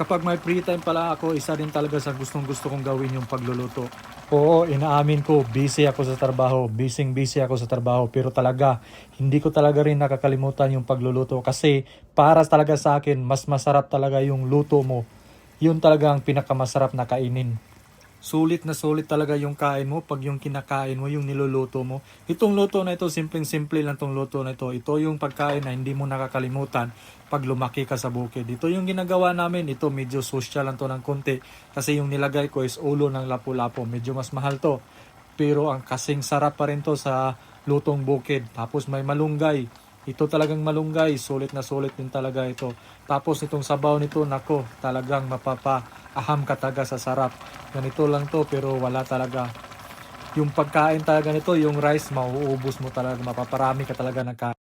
Kapag may free time pala ako, isa din talaga sa gustong-gusto kong gawin yung pagluluto. Oo, inaamin ko, busy ako sa trabaho, busy ako sa trabaho, pero talaga, hindi ko talaga rin nakakalimutan yung pagluluto kasi para talaga sa akin, mas masarap talaga yung luto mo. Yun talaga ang pinakamasarap na kainin. Sulit talaga yung kain mo pag yung kinakain mo, yung niluluto mo. Itong luto na ito, simpleng-simple lang tong luto na ito. Ito yung pagkain na hindi mo nakakalimutan pag lumaki ka sa bukid. Ito yung ginagawa namin. Ito medyo social lang to ng konti. Kasi yung nilagay ko is ulo ng lapu-lapu. Medyo mas mahal to. Pero ang kasing sarap pa rin to sa lutong bukid. Tapos may malunggay. Ito talagang malunggay. Sulit din talaga ito. Tapos itong sabaw nito, nako, talagang mapapaaham ka talaga sa sarap. Ganito lang to pero wala talaga. Yung pagkain talaga nito, yung rice, mauubos mo talaga. Mapaparami ka talaga ng kain.